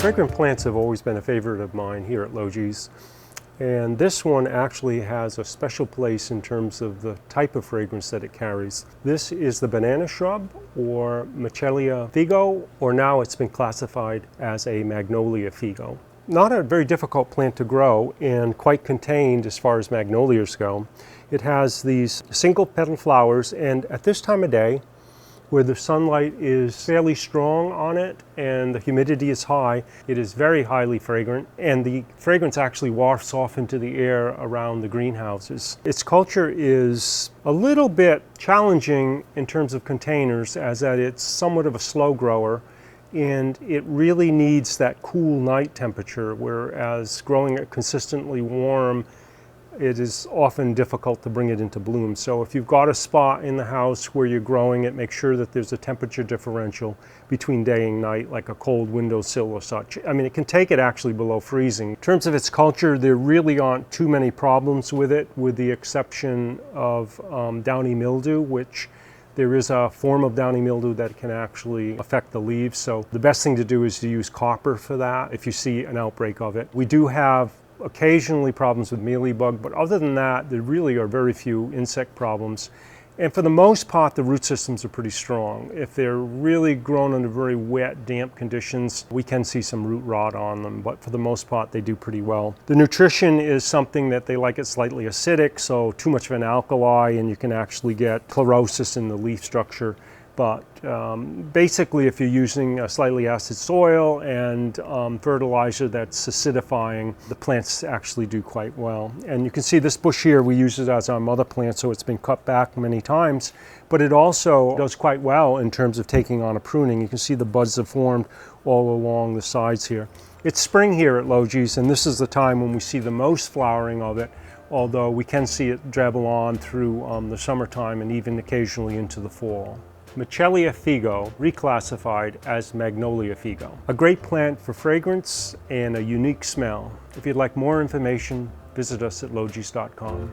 Fragrant plants have always been a favorite of mine here at Logee's. And this one actually has a special place in terms of the type of fragrance that it carries. This is the Banana Shrub, or Michelia figo, or now it's been classified as a Magnolia figo. Not a very difficult plant to grow and quite contained as far as magnolias go. It has these single petal flowers, and at this time of day, where the sunlight is fairly strong on it and the humidity is high, it is very highly fragrant, and the fragrance actually wafts off into the air around the greenhouses. Its culture is a little bit challenging in terms of containers, as that it's somewhat of a slow grower, and it really needs that cool night temperature, whereas growing it consistently warm, it is often difficult to bring it into bloom. So if you've got a spot in the house where you're growing it, make sure that there's a temperature differential between day and night, like a cold windowsill or such. I mean, it can take it actually below freezing. In terms of its culture, there really aren't too many problems with it, with the exception of downy mildew, which there is a form of downy mildew that can actually affect the leaves. So the best thing to do is to use copper for that if you see an outbreak of it. We do have occasionally problems with mealybug, but other than that, there really are very few insect problems. And for the most part, the root systems are pretty strong. If they're really grown under very wet, damp conditions, we can see some root rot on them, but for the most part, they do pretty well. The nutrition is something that they like it slightly acidic, so too much of an alkali, and you can actually get chlorosis in the leaf structure. But basically, if you're using a slightly acid soil and fertilizer that's acidifying, the plants actually do quite well. And you can see this bush here, we use it as our mother plant, so it's been cut back many times. But it also does quite well in terms of taking on a pruning. You can see the buds have formed all along the sides here. It's spring here at Logee's, and this is the time when we see the most flowering of it, although we can see it drabble on through the summertime and even occasionally into the fall. Michelia figo, reclassified as Magnolia figo. A great plant for fragrance and a unique smell. If you'd like more information, visit us at logees.com.